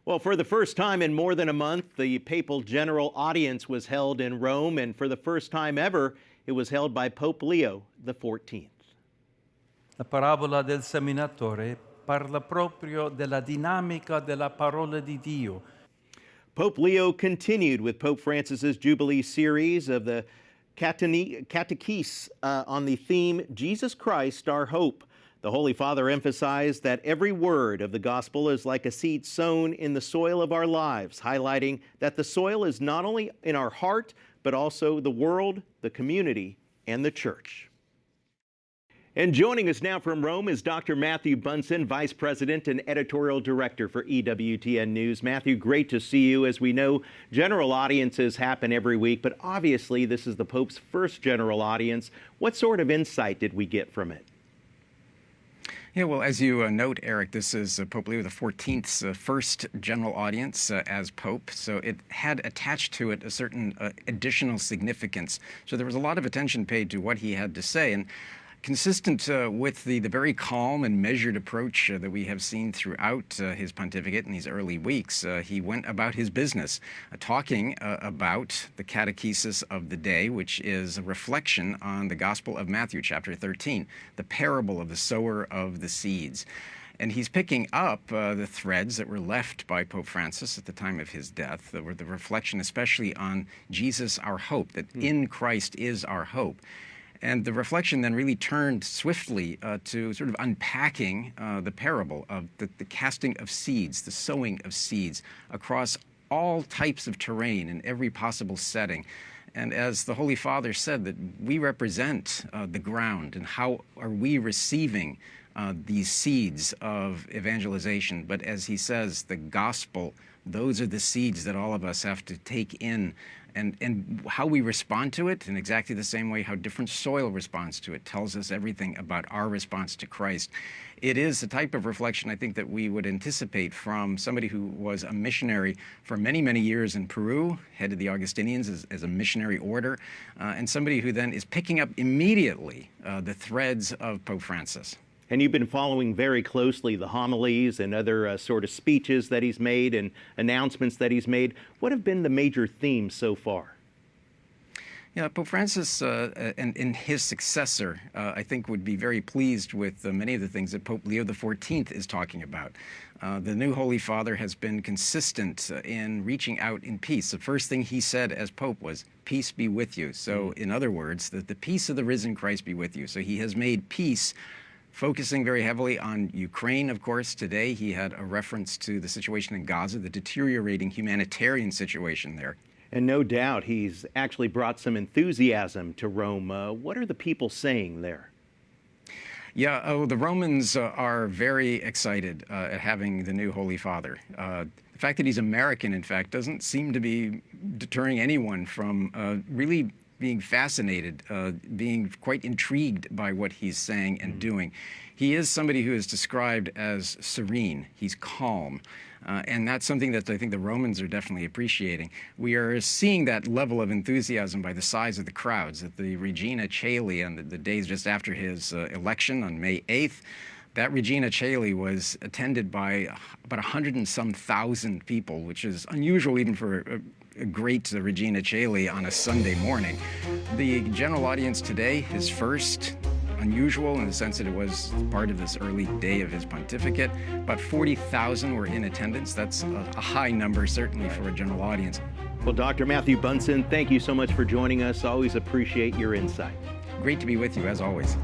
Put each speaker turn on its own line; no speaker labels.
Well, for the first time in more than a month, the Papal General Audience was held in Rome, and for the first time ever, it was held by Pope Leo XIV.
La parabola del seminatore parla proprio della dinamica della parola di Dio.
Pope Leo continued with Pope Francis's Jubilee series of the Catechese on the theme, Jesus Christ, Our Hope. The Holy Father emphasized that every word of the gospel is like a seed sown in the soil of our lives, highlighting that the soil is not only in our heart, but also the world, the community, and the church. And joining us now from Rome is Dr. Matthew Bunson, Vice President and Editorial Director for EWTN News. Matthew, great to see you. As we know, general audiences happen every week, but obviously this is the Pope's first general audience. What sort of insight did we get from it?
Yeah, well, as you note, Eric, this is Pope Leo XIV's first general audience as Pope, so it had attached to it a certain additional significance. So there was a lot of attention paid to what he had to say, and consistent with the very calm and measured approach that we have seen throughout his pontificate in these early weeks, he went about his business, talking about the catechesis of the day, which is a reflection on the Gospel of Matthew, chapter 13, the parable of the sower of the seeds. And he's picking up the threads that were left by Pope Francis at the time of his death, that were the reflection especially on Jesus, our hope, that in Christ is our hope. And the reflection then really turned swiftly to sort of unpacking the parable of the casting of seeds, the sowing of seeds across all types of terrain in every possible setting. And as the Holy Father said, that we represent the ground, and how are we receiving these seeds of evangelization. But as he says, the gospel, those are the seeds that all of us have to take in. And how we respond to it in exactly the same way how different soil responds to it tells us everything about our response to Christ. It is the type of reflection I think that we would anticipate from somebody who was a missionary for many, many years in Peru, headed the Augustinians as a missionary order, and somebody who then is picking up immediately the threads of Pope Francis.
And you've been following very closely the homilies and other sort of speeches that he's made and announcements that he's made. What have been the major themes so far?
Yeah, Pope Francis and his successor, I think, would be very pleased with many of the things that Pope Leo XIV is talking about. The new Holy Father has been consistent in reaching out in peace. The first thing he said as Pope was, peace be with you. So in other words, that the peace of the risen Christ be with you. So he has made peace, focusing very heavily on Ukraine, of course. Today he had a reference to the situation in Gaza, the deteriorating humanitarian situation there.
And no doubt he's actually brought some enthusiasm to Rome. What are the people saying there?
Yeah, the Romans are very excited at having the new Holy Father. The fact that he's American, in fact, doesn't seem to be deterring anyone from really being fascinated, being quite intrigued by what he's saying and doing. He is somebody who is described as serene. He's calm. And that's something that I think the Romans are definitely appreciating. We are seeing that level of enthusiasm by the size of the crowds. At the Regina Caeli on the days just after his election on May 8th, that Regina Caeli was attended by about 100 and some thousand people, which is unusual even for a great Regina Caeli on a Sunday morning. The general audience today, his first, unusual in the sense that it was part of this early day of his pontificate. About 40,000 were in attendance. That's a high number, certainly, for a general audience.
Well, Dr. Matthew Bunson, thank you so much for joining us. Always appreciate your insight.
Great to be with you, as always.